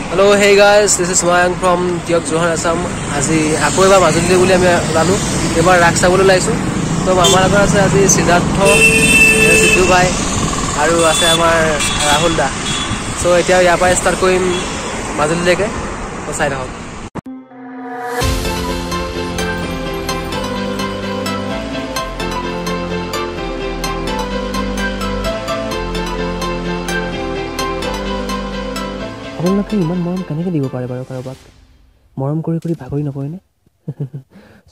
Hello, hey guys, this is Mayank from Tiok Johan Assam. আজি আকৌ এবাৰ মাজুলী বুলি আমি ওলালো এবাৰ ৰাস চাবলৈ ওলাইছো তো আমাৰ লগত আছে আজি সিদ্ধাৰ্থ সিদ্ধু ভাই আৰু আছে আমাৰ ৰাহুল দা সো এতিয়া ইয়াৰ পৰা ষ্টাৰ্ট কৰিম মাজুলীলৈকে তো চাই থাকক আপোনালোকে ইমান মৰম কেনেকৈ দিব পাৰে বাৰু কাৰোবাক মৰম কৰি কৰি ভাগৰি নপৰেনে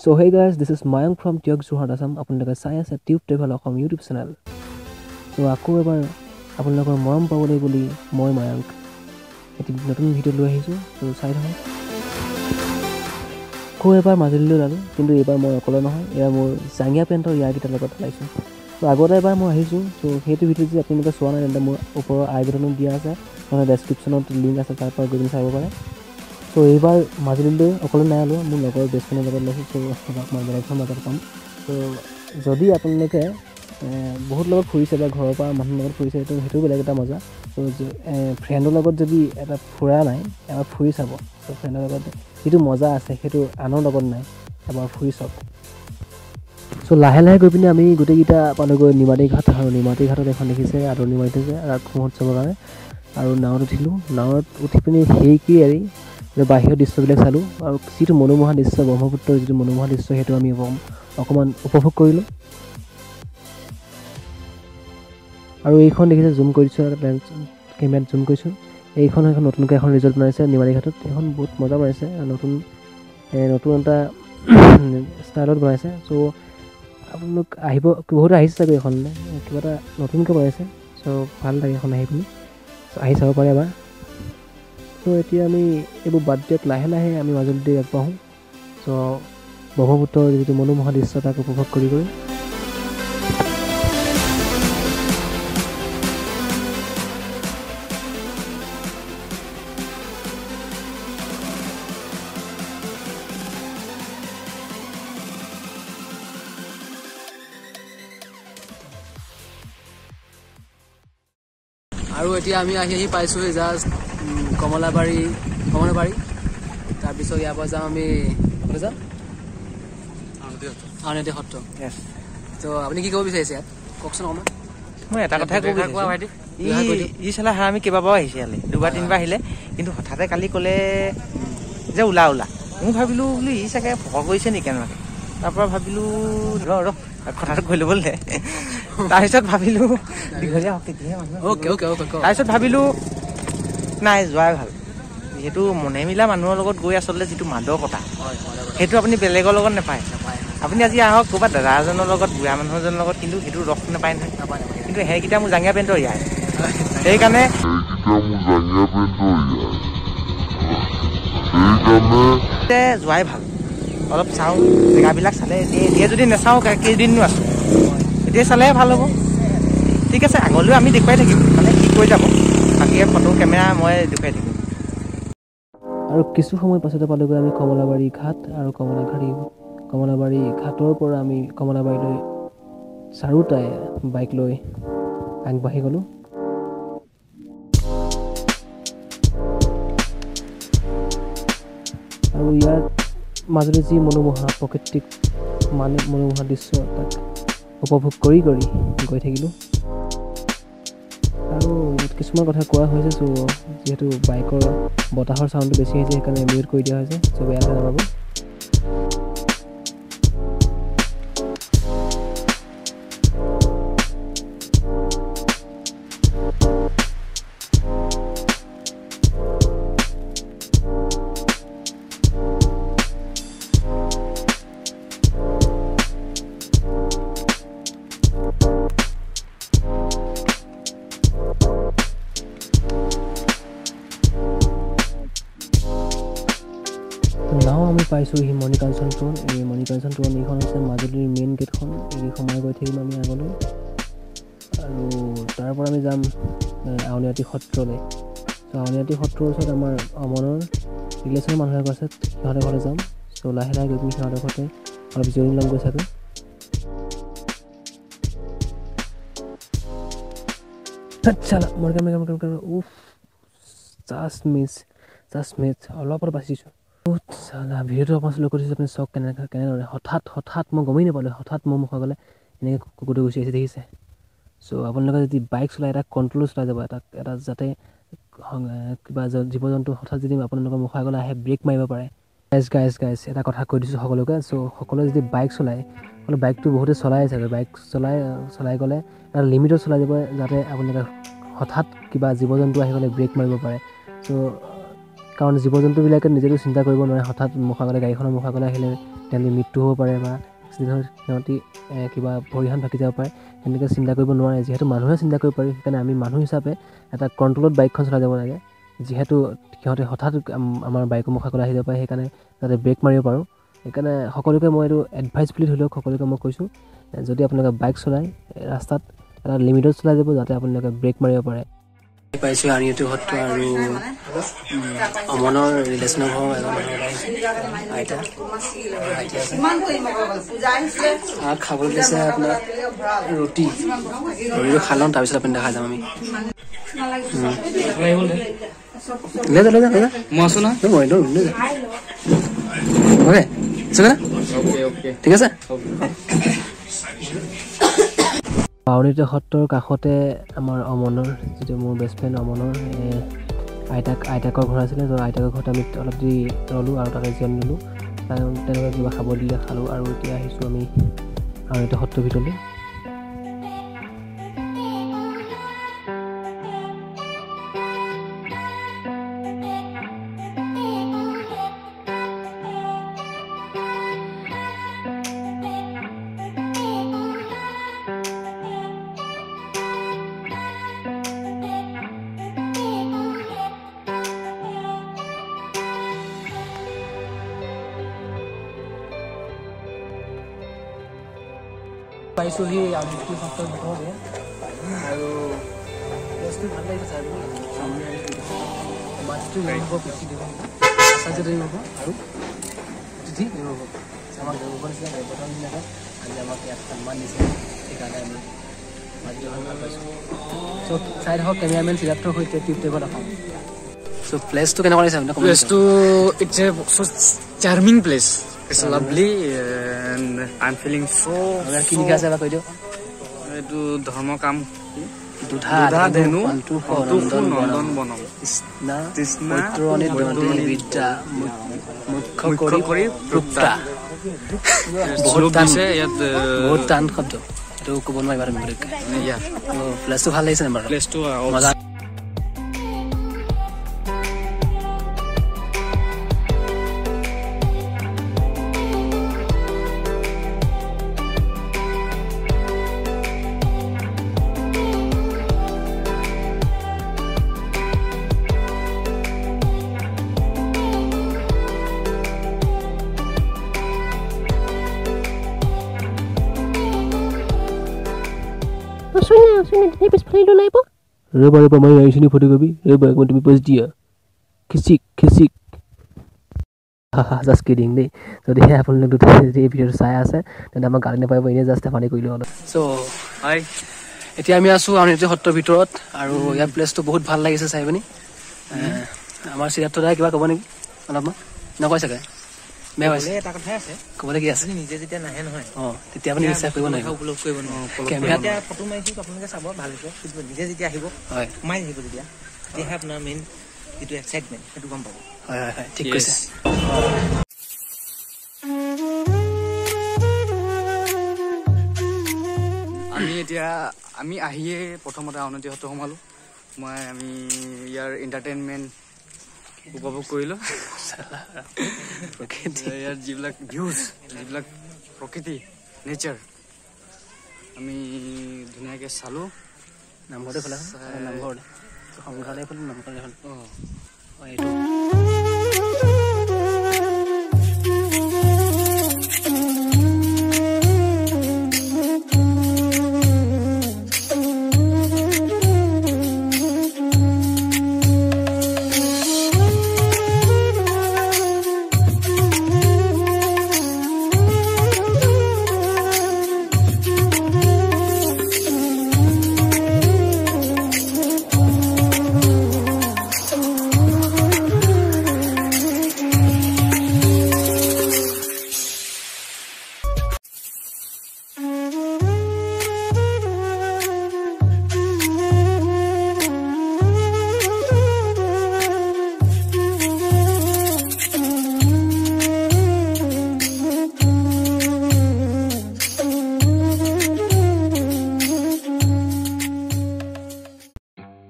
So hey guys, this is Mayank from Tiok Johan Assam. আপোনালোকে চাই আছে tube travel Assam YouTube channel তো আকৌ এবাৰ আপোনালোকৰ মৰম পাবলৈ বুলি মই মায়াংক এটি নতুন ভিডিঅ' লৈ আহিছোঁ তো চাই থাকক আকৌ এবাৰ মাজুলীলৈ ওলালোঁ কিন্তু এইবাৰ মই অকলে নহয় এয়া মোৰ জাঙিয়া পেণ্টৰ ইয়াৰকেইটাৰ লগত ওলাইছোঁ তো আগতে এবাৰ মই আহিছোঁ তো সেইটো ভিডিঅ' যদি আপোনালোকে চোৱা নাই তেন্তে মোৰ ওপৰৰ আই বাটনত দিয়া আছে মানে ডেছক্ৰিপশ্যনত লিংক আছে তাৰ পৰা গৈ চাব পাৰে তো এইবাৰ মাজুলীলৈ অকলে নাই আলো মোৰ লগৰ বেষ্ট ফ্ৰেণ্ডৰ লগত লৈছোঁ তো মই বেলেগখন মাজত পাম তো যদি আপোনালোকে বহুত লগত ফুৰিছে বা ঘৰৰ পৰা মানুহৰ লগত ফুৰিছে তো সেইটো বেলেগ এটা মজা তো ফ্ৰেণ্ডৰ লগত যদি এটা ফুৰা নাই এবাৰ ফুৰি চাব তো ফ্ৰেণ্ডৰ লগত যিটো মজা আছে সেইটো আনৰ লগত নাই এবাৰ ফুৰি চাওক সো লাহে লাহে গৈ পিনে আমি গোটেইকেইটা পালোগৈ নিমাতী ঘাট আৰু নিমাতী ঘাটত এখন দেখিছে আদৰণি মাৰি থৈছে ৰাস মহোৎসৱৰ কাৰণে আৰু নাৱত উঠিলোঁ নাৱত উঠি পিনি সেইকি এৰি বাহিৰৰ দৃশ্যবিলাক চালোঁ আৰু যিটো মনোমোহা দৃশ্য ব্ৰহ্মপুত্ৰৰ যিটো মনোমোহা দৃশ্য সেইটো আমি অকণমান উপভোগ কৰিলোঁ আৰু এইখন দেখিছে জুম কৰিছোঁ কেমেৰাত জুম কৰিছোঁ এইখন এখন নতুনকৈ এখন ৰিজৰ্ট বনাইছে নিমাতী ঘাটত এইখন বহুত মজা বনাইছে নতুন এটা ষ্টাইলত বনাইছে চ' আপোনালোক আহিব বহুত আহিছে চাগৈ এইখনলৈ কিবা এটা নতুনকৈ বনাইছে চ' ভাল লাগে এখন আহি পিনি আহি চাব পাৰে এবাৰ চ' এতিয়া আমি এইবোৰ বাদ দিয়ক লাহে লাহে আমি মাজুলীতে আগবাঢ়োঁ চ' ব্ৰহ্মপুত্ৰৰ যিটো মনোমোহা দৃশ্য তাক উপভোগ কৰি আৰু এতিয়া আমি আহি পাইছোঁ জাষ্ট কমলাবাৰী তাৰপিছত ইয়াৰ পৰা যাম আমি ক'লৈ যাম আউনীআটী সত্ৰ তো আপুনি কি ক'ব বিচাৰিছে ইয়াত কওকচোন অকণমান মই এটা কথাই ক'ব বিচাৰিছোঁ ভাইটি ই চালা হা আমি কেইবাবাৰো আহিছে ইয়ালৈ দুবাৰ তিনিবাৰ আহিলে কিন্তু হঠাতে কালি ক'লে যে ওলা মই ভাবিলোঁ বোলো ই চাগে ভয় কৰিছে নেকি কেনেবাকৈ তাৰপৰা ভাবিলোঁ ৰ কথাটো কৈ ল'বলৈ তাৰপিছত ভাবিলোঁ দীঘলীয়া হওক তেতিয়াহে মানুহ তাৰপিছত ভাবিলোঁ নাই যোৱাই ভাল যিহেতু মনে মিলা মানুহৰ লগত গৈ আচলতে যিটো মাদকতা সেইটো আপুনি বেলেগৰ লগত নাপায় আপুনি আজি আহক ক'ৰবাত দাদা এজনৰ লগত বুঢ়া মানুহ এজনৰ লগত কিন্তু সেইটো ৰস নাপায় নহয় কিন্তু সেইকেইটা মোৰ জাঙিয়া পেণ্টৰ ইয়াৰ সেইকাৰণে যোৱাই ভাল অলপ চাওঁ জেগাবিলাক চালে এতিয়া যদি নাচাওঁ কেইদিননো আছোঁ এতিয়া চালেহে ভাল হ'ব ঠিক আছে আগলৈও আমি দেখুৱাই থাকিম মানে কি কৈ যাব বাকী ফটো কেমেৰা মই দেখুৱাই থাকিম আৰু কিছু সময় পাছতে পালোগৈ আমি কমলাবাৰী ঘাট আৰু কমলাবাৰী ঘাটৰ পৰা আমি কমলাবাৰীলৈ চাৰোটাই বাইক লৈ আগবাঢ়ি গ'লোঁ আৰু ইয়াৰ মাজুলীৰ যি মনোমোহা প্ৰাকৃতিক মনোমোহা দৃশ্য তাক উপভোগ কৰি গৈ থাকিলোঁ আৰু কিছুমান কথা কোৱা হৈছে চ' যিহেতু বাইকৰ বতাহৰ চাউণ্ডটো বেছি হৈছে সেইকাৰণে মিউট কৰি দিয়া হৈছে চ' বেয়া নাপাব নাও আমি পাইছোঁ এই মণিকাঞ্চন ট্ৰ'ন এইখন আছে মাজুলীৰ মেইন গেটখন এই সোমাই গৈ থাকিম আমি আগলৈ আৰু তাৰ পৰা আমি যাম আউনীআটী সত্ৰলৈ চ' আউনীআটী সত্ৰৰ ওচৰত আমাৰ অমনৰ ৰিলেশ্যনৰ মানুহ এগৰাকী আছে সিহঁতৰ ঘৰলৈ যাম চ' লাহে লাহে গৈ পিনি সিহঁতৰ ঘৰতে অলপ জিৰণি ল'ম গৈ চাগৈ Chala, marca. Uf, just miss. Just মেথ অলপত বাচিছোঁ চালা ভিডিঅ'টো অকণমান শ্ল' কৰিছোঁ আপুনি চাওক কেনেদৰে হঠাৎ মই গমেই নাপালোঁ হঠাৎ মোৰ মুখত গ'লে এনেকৈ কুকুৰটো গুচি আহিছে দেখিছে চ' আপোনালোকে যদি বাইক চলাই এটা কণ্ট্ৰল চলাই যাব এটা যাতে কিবা জীৱ জন্তু হঠাৎ যদি আপোনালোকৰ মুখৰ আগলৈ আহে ব্ৰেক মাৰিব পাৰে গাইজ এটা কথা কৈ দিছোঁ সকলোকে চ' সকলোৱে যদি বাইক চলায় সকলো বাইকটো বহুতে চলাই চাগে বাইক চলাই গ'লে এটা লিমিটত চলাই যাব যাতে আপোনালোকে হঠাৎ কিবা জীৱ জন্তু আহি গ'লে ব্ৰেক মাৰিব পাৰে চ' কাৰণ জীৱ জন্তুবিলাকে নিজেতো চিন্তা কৰিব নোৱাৰে হঠাৎ মুখৰ আগলৈ গাড়ীখনৰ মুখৰ আগলৈ আহিলে তেওঁলোকে মৃত্যু হ'ব পাৰে বা এক্সিডেণ্ট সিহঁতি কিবা ভৰিহান ভাগি যাব পাৰে তেনেকৈ চিন্তা কৰিব নোৱাৰে যিহেতু মানুহে চিন্তা কৰিব পাৰি সেইকাৰণে আমি মানুহ হিচাপে এটা কণ্ট্ৰলত বাইকখন চলাই যাব লাগে যিহেতু সিহঁতে হঠাৎ আমাৰ বাইকৰ মুখৰ আগলৈ আহি যাব পাৰে সেইকাৰণে যাতে ব্ৰেক মাৰিব পাৰোঁ সেইকাৰণে সকলোকে মই এইটো এডভাইচ বুলি ধৰি লওক সকলোকে মই কৈছোঁ যদি আপোনালোকে বাইক চলায় ৰাস্তাত এটা লিমিটত চলাই যাব যাতে আপোনালোকে ব্ৰেক মাৰিব পাৰে পাইছোঁ আনিটো সত্ৰ আৰু অমনৰ ৰিলেশ্যনৰ ঘৰ আইতা খাবলৈ দিছে আপোনাৰ ৰুটিটো খাই ল'ম তাৰপিছত আপুনি দেখাই যাম আমি মই আছোঁ নহয় ঠিক আছে পাৱনিত সত্ৰৰ কাষতে আমাৰ অমনৰ যিটো মোৰ বেষ্ট ফ্ৰেণ্ড অমনৰ আইতাকৰ ঘৰ আছিলে ত' আইতাকৰ ঘৰত আমি অলপ দেৰি ৰ'লোঁ আৰু তাতে জিৰণি ল'লোঁ তেনেকৈ কিবা খাব দিলে খালোঁ আৰু এতিয়া আহিছোঁ আমি পাৱনিত সত্ৰৰ ভিতৰলৈ পাইছোঁ সেই আউটফিটটো সত্ৰৰ ভিতৰতে আৰু প্লেচটো ভাল লাগিছে চাই মাছটো হ'ব পিঠি দিব আচাৰ্য দেৰি হ'ব আৰু তিথি দেৰি হ'ব আমাক দেৱৰ নিচিনা বটন দিনাকে আজি আমাক ইয়াত সন্মান দিছে সেইকাৰণে আমি মাছটো ভাল পাইছোঁ চ' চাই থাকক কেমেৰামেন চিৰাপ্তৰ সৈতে টিপ টেবত আহোঁ চ' প্লেচটো কেনেকুৱা লাগিছে আপোনাক প্লেচটো it's a charming place It's lovely and I'm feeling so কি লিখা আছে কৈ দিও এটো ধৰ্ম কাম দুধা ধেনু নন্দন বনম কৃষ্ণ পত্ৰনি দনি বিদ্যা মুখ্য কৰি প্ৰুপ্তা বহুত টান শব্দ এটো ক'ব নোৱাৰিবা তুমি ইয়া প্লেচটো ভাল লাগিছে বাৰু প্লেচটো মজা Reba mai sini fotokopi reba mau tu post dia kisik haha just kidding deh jadi ya apun look di video saya ase dan ama galane pai pai ini just fani koilo so hi এতিয়া আমি আছো আউনিটো সত্ৰৰ ভিতৰত আৰু ইয়াৰ প্লেচটো বহুত ভাল লাগিছে চাই পিনি আমাৰ সিদ্ধাৰ্থ দাই কিবা ক'ব নেকি অলপমান নকয় চাগে মে হৈছে এটা কথা আছে ক'বলে কি আছে নিজে যেতিয়া নাহে নহয় তেতিয়া আপুনি নিশ্চয় কৰিব নাই উপলব্ধ কৰিব নহয় কেমেৰাত ফটো মাৰিছো আপোনালোকে চাব ভাল হৈছে কিন্তু নিজে যেতিয়া আহিব হয় মাই আহিব তেতিয়া তেতিয়াহে আপোনাৰ মেইন যিটো এক্সাইটমেণ্ট সেইটো গম পাব হয় হয় ঠিক কৈছে আমি আহিয়ে প্ৰথমতে আউনিটো সত্ৰ সোমালো আমি ইয়াৰ এণ্টাৰটেইনমেণ্ট উপভোগ কৰিলোঁ ইয়াৰ যিবিলাক ভিউজ যিবিলাক প্ৰকৃতি নেচাৰ আমি ধুনীয়াকৈ চালোঁ নামঘৰতে খোলা নামঘৰতে সংগ্ৰহালয় খোলা নামঘৰতে এইটো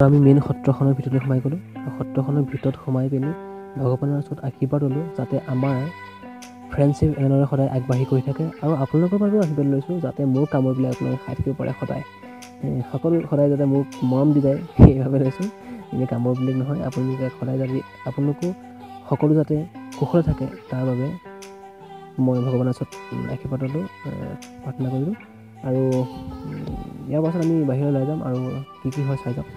আমি মেইন সত্ৰখনৰ ভিতৰত সোমাই গ'লোঁ আৰু সত্ৰখনৰ ভিতৰত সোমাই পিনি ভগৱানৰ ওচৰত আশীৰ্বাদ ল'লোঁ যাতে আমাৰ ফ্ৰেণ্ডশ্বিপ এনেদৰে সদায় আগবাঢ়ি গৈ থাকে আৰু আপোনালোকৰ বাবেও আশীৰ্বাদ লৈছোঁ যাতে মোৰ কামৰবিলাক আপোনালোকে খাই থাকিব পাৰে সদায় সকলো সদায় যাতে মোক মৰম দি যায় সেইবাবে লৈছোঁ এনেই কামৰ বুলি নহয় আপোনালোকে সদায় যাতে আপোনালোকো সকলো যাতে কুশলে থাকে তাৰ বাবে মই ভগৱানৰ ওচৰত আশীৰ্বাদ ল'লোঁ প্ৰাৰ্থনা কৰিলোঁ আৰু ইয়াৰ পাছত আমি বাহিৰলৈ ওলাই যাম আৰু কি হয় চাই যাম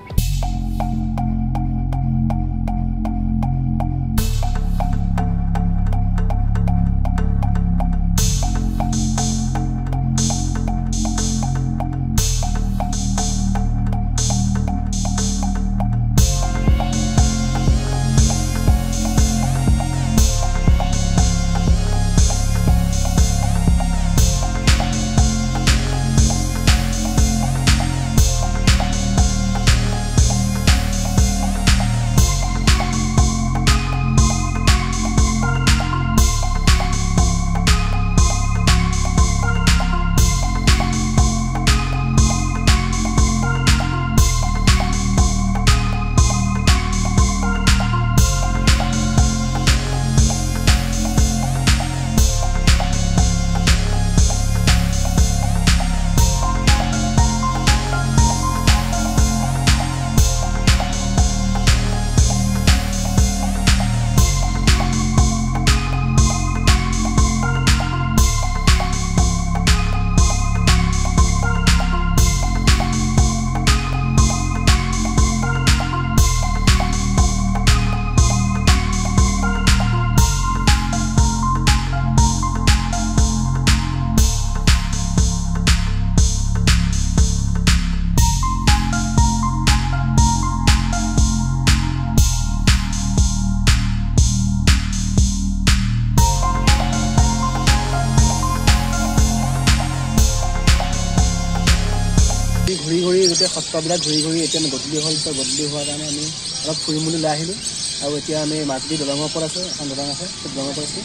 ঘূৰি ঘূৰি গোটেই সত্ৰবিলাক ঘূৰি ঘূৰি এতিয়া আমি গধূলি হ'ল গধূলি হোৱাৰ কাৰণে আমি অলপ ফুৰিম বুলি ওলাই আহিলোঁ আৰু এতিয়া আমি মাজুলী দলঙৰ ওপৰত আছোঁ এখন দলং আছে সেই দলঙৰ ওপৰত আছোঁ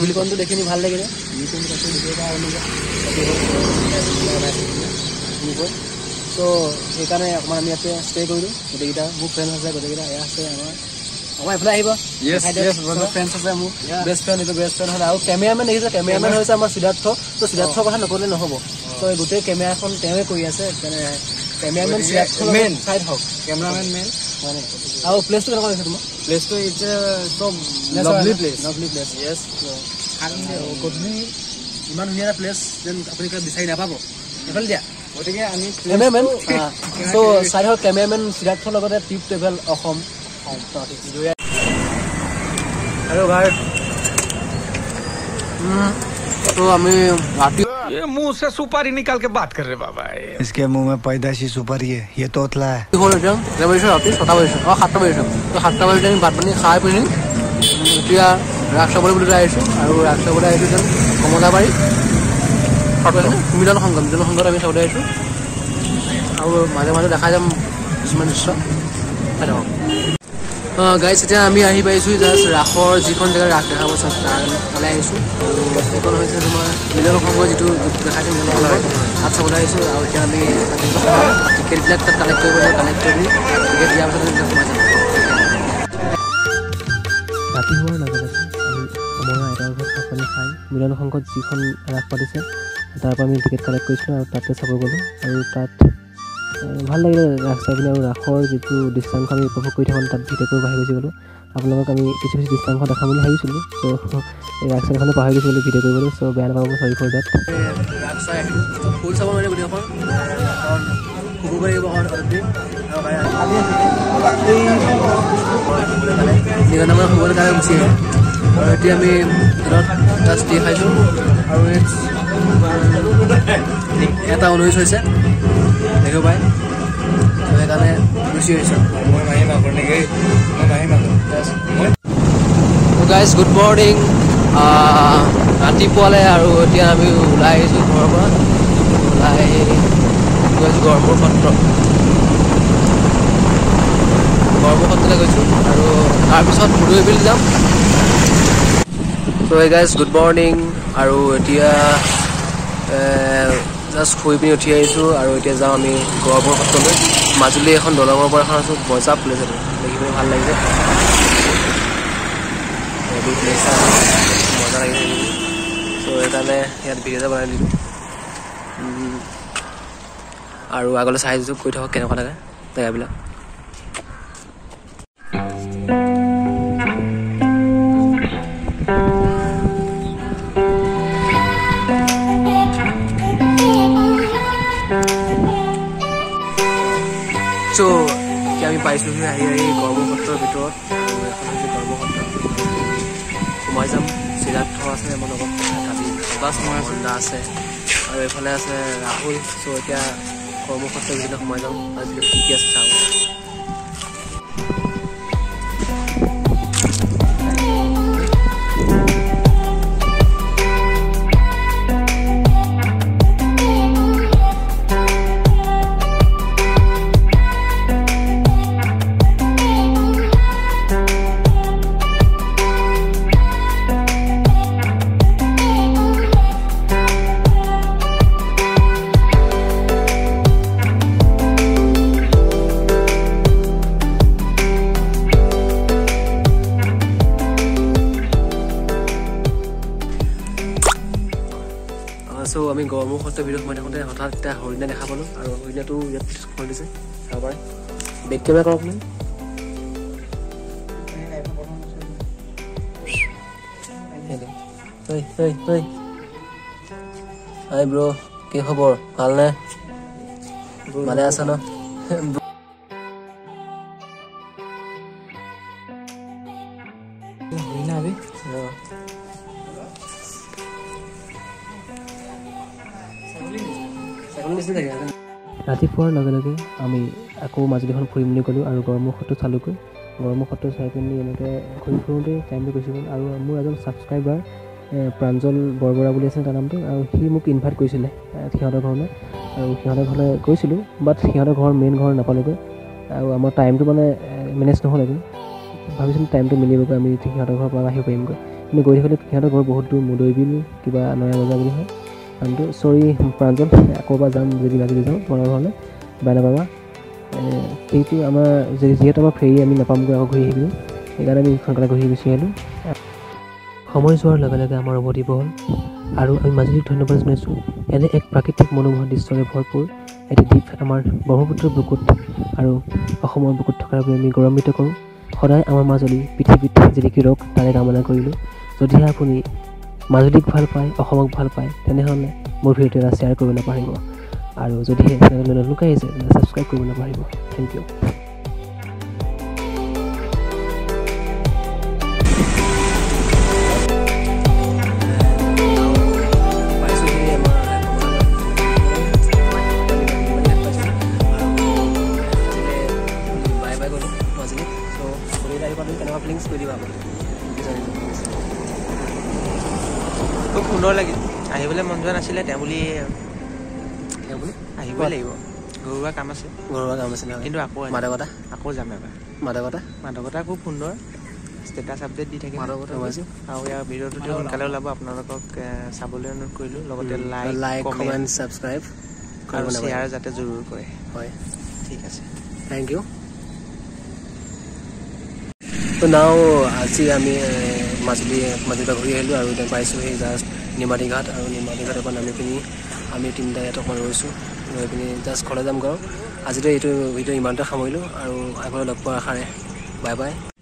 ভিউকণটো দেখি ভাল লাগিলে ভিউকণটো আছে চ' সেইকাৰণে অকণমান আমি ইয়াতে ষ্টে' কৰিলোঁ গোটেইকেইটা মোৰ ফ্ৰেণ্ড আছে গোটেইকেইটা এয়া আছে আমাৰ এইফালে আহিব ফ্ৰেণ্ডছ আছে মোৰ বেষ্ট ফ্ৰেণ্ড এইটো বেষ্ট ফ্ৰেণ্ড হয় আৰু কেমেৰামেন দেখিছে কেমেৰামেন হৈছে আমাৰ সিদ্ধাৰ্থ ত' সিদ্ধাৰ্থৰ কথা নক'লে নহ'ব ত' গোটেই কেমেৰাখন তেওঁৱে কৰি আছে মানে কেমেৰামেন মেইন চাইড হওক কেমেৰামেন মেইন আৰু প্লেচটো কেনেকুৱা হৈছে তোমাৰ প্লেচটো এতিয়া চব লাভলি প্লেচ য়েছ গধূলি ইমান ধুনীয়া এটা প্লেচ যেন আপুনি বিচাৰি নাপাব এইফালে দিয়া গতিকে আমি কেমেৰামেন ত' চাইড হওক কেমেৰামেন সিদ্ধাৰ্থৰ লগতে ট্ৰিপ ট্ৰেভেল অসম हेलो भाई तो हमें ये मुंह से सुपारी निकाल के बात कर रहे बाबा इसके मुंह में पैदाशी सुपारी है ये तोतला है राति 7টা বাজিছে তো 7টা বাজিছে আমি ভাত পানী খাই পিনি এতিয়া ৰাস চাবলৈ বুলি আহিছোঁ আৰু ৰাস চাবলৈ আহিছোঁ যেন কমলাবাৰী মিলন সংঘত আমি চাবলৈ আহিছোঁ আৰু মাজে মাজে দেখা যাম কিছুমান দৃশ্য চাই থাকক গাইজ এতিয়া আমি আহি পাইছোঁ জাষ্ট ৰাসৰ যিখন জেগাত ৰাস দেখাব তালৈ আহিছোঁ সেইখন হৈছে তোমাৰ মিলন সংঘ যিটো দেখাইছে মিলন সংঘ তাত চাবলৈ আহিছোঁ আৰু এতিয়া আমি টিকেটবিলাক তাত কালেক্ট কৰিব লাগিব কালেক্ট কৰি টিকেট দিয়াৰ পাছত সোমাই যাম ৰাতি হোৱাৰ লগে লগে আমি আমাৰ আইতাৰ ঘৰত ভাত পানী খাই মিলন সংঘত যিখন ৰাস পাতিছে তাৰ পৰা আমি টিকেট কালেক্ট কৰিছিলোঁ আৰু তাতে চাব গ'লোঁ আৰু তাত ভাল লাগিলে ৰাস চাই পিনি আৰু ৰাসৰ যিটো দৃশ্যাংশ আমি উপভোগ কৰি থাকোঁ তাত ভিডিঅ' কৰিব আহি গুচি গ'লোঁ আপোনালোকক আমি কিছু কিছু দৃশ্যাংশ দেখাম বুলি ভাবিছিলোঁ চ' এই ৰাস চাইখনে পাহৰি গৈছিলোঁ ভিডিঅ' কৰিবলৈ চ' বেয়া নাপাব চৰি ফৰ ডেট ৰাস চাই আহিলোঁ ফুল চাব নোৱাৰে গোটেইখন শুব পাৰিব নিৰান্নব্বৈ শুবলৈ কাৰণে গুচি আহিলোঁ আৰু এতিয়া আমি দিনত জাষ্ট টি খাইছোঁ আৰু এটা 19 হৈছে দেখিব পাই সেইকাৰণে গুচি আহিছোঁ গাইজ গুড মৰ্ণিং ৰাতিপুৱালৈ আৰু এতিয়া আমি ওলাই আহিছোঁ ঘৰৰ পৰা ওলাই গৈছোঁ গড়মূৰ সত্ৰলৈ গৈছোঁ আৰু তাৰপিছত মুদৈবিল যাম চ' হে গাইজ গুড মৰ্ণিং আৰু এতিয়া জাষ্ট শুই পিনি উঠি আহিছোঁ আৰু এতিয়া যাওঁ আমি গড়মূৰ সত্ৰলৈ মাজুলী এখন দলঙৰ পৰা এখন আছোঁ মজা প্লেচ এইটো দেখিবলৈ ভাল লাগিছে মজা লাগিছে চ' সেইকাৰণে ইয়াত ভিডিঅ' এটা বনাই দিলোঁ আৰু আগলৈ চাই দিছোঁ কৈ থাকক কেনেকুৱা লাগে জেগাবিলাক চ' এতিয়া আমি পাইছোঁহি আহি গড়মূৰ সত্ৰৰ ভিতৰত আৰু এখন হৈছে গড়মূৰ সত্ৰ সোমাই যাম সিদ্ধাৰ্থ আছে মোৰ লগত কালি মন্দা আছে আৰু এইফালে আছে ৰাহুল চ' এতিয়া গড়মূৰ সত্ৰৰ ভিতৰত সোমাই যাম আৰু ভিতৰত কি আছে চাওঁ চ' আমি গড়মূৰ সত্ৰৰ ভিতৰত সোমাই থাকোঁতে হঠাৎ এটা হৰিণা দেখা পালোঁ আৰু হৰিণাটো ইয়াত খুলি দিছে চাব পাৰে বেক কেমেৰা কৰক নে হাই ব্ৰ' কি খবৰ ভালনে ভালে আছা ন ৰাতিপুৱাৰ লগে লগে আমি আকৌ মাজুলীখন ফুৰিম বুলি ক'লোঁ আৰু গড়মূৰ সত্ৰ চালোঁগৈ গড়মূৰ সত্ৰ চাই পিনি এনেকৈ ঘূৰি ফুৰোঁতে টাইমটো গুচি গ'ল আৰু মোৰ এজন ছাবস্ক্ৰাইবাৰ প্ৰাঞ্জল বৰবৰা বুলি আছে তাৰ নামটো আৰু সি মোক ইনভাইট কৰিছিলে সিহঁতৰ ঘৰলৈ আৰু সিহঁতৰ ঘৰলৈ গৈছিলোঁ বাট সিহঁতৰ ঘৰ মেইন ঘৰ নাপালোঁগৈ আৰু আমাৰ টাইমটো মানে মেনেজ নহ'লেগৈ ভাবিছিলোঁ টাইমটো মিলিবগৈ আমি সিহঁতৰ ঘৰৰ পৰা আহিব পাৰিমগৈ কিন্তু গৈ থাকিলে সিহঁতৰ ঘৰ বহুত দূৰ মুদৈবিল কিবা নয়া বজাৰ বুলি হয় নামটো চৰি প্ৰাঞ্জল আকৌ এবাৰ যাম যদি মাজুলী যাওঁ তোমালোকৰ ঘৰলৈ বেয়া নাপাবা সেইটো আমাৰ যিহেতু আমাৰ ফেৰী আমি নাপামগৈ আকৌ ঘূৰি আহিলোঁ সেইকাৰণে আমি সোনকালে ঘূৰি গুচি আহিলোঁ সময় যোৱাৰ লগে লগে আমাৰ উভতিব হ'ল আৰু আমি মাজুলীক ধন্যবাদ জনাইছোঁ এনে এক প্ৰাকৃতিক মনোমোহা দৃশ্যৰে ভৰপূৰ এটি দ্বীপ আমাৰ ব্ৰহ্মপুত্ৰৰ বুকুত আৰু অসমৰ বুকুত থকাৰ বাবে আমি গৌৰৱান্বিত কৰোঁ সদায় আমাৰ মাজুলী পৃথিৱীত জিলিকি ৰওক তাৰে কামনা কৰিলোঁ যদিহে আপুনি মাজুলীক ভাল পায় অসমক ভাল পায় তেনেহ'লে মোৰ ভিডিঅ'টো এটা শ্বেয়াৰ কৰিব নাপাহৰিব আৰু যদিহে চেনেললৈ নতুনকৈ আহিছে তেন্তে ছাবস্ক্ৰাইব কৰিব নাপাহৰিব থেংক ইউ খুব সুন্দৰ লাগিল আহিবলৈ মন যোৱা নাছিলে তেওঁ বুলি আহিবই লাগিব ঘৰুৱা কাম আছে কিন্তু আকৌ যাম এবাৰ মাদকতা খুব সুন্দৰ ষ্টেটাছ আপডেট দি থাকে আৰু ইয়াৰ ভিডিঅ'টো সোনকালে ওলাব আপোনালোকক চাবলৈ অনুৰোধ কৰিলোঁ লগতে লাইক কমেণ্ট ছাবস্ক্ৰাইব আৰু শ্বেয়াৰ যাতে জৰুৰ কৰে হয় ঠিক আছে থেংক ইউ তো নাও আজি আমি মাজুলীৰ ঘূৰি আহিলোঁ আৰু এতিয়া পাইছোঁ সেই জাষ্ট নিমাতী ঘাট আৰু নিমাতী ঘাটৰ পৰা নামি পিনি আমি তিনিটা ইয়াত অকণমান ৰৈছোঁ ৰৈ পিনি জাষ্ট ঘৰলৈ যাম ঘৰ আজিতো এইটো ভিডিঅ' ইমানতে সামৰিলোঁ আৰু আগলৈ লগ পোৱাৰ আশাৰে বাই বাই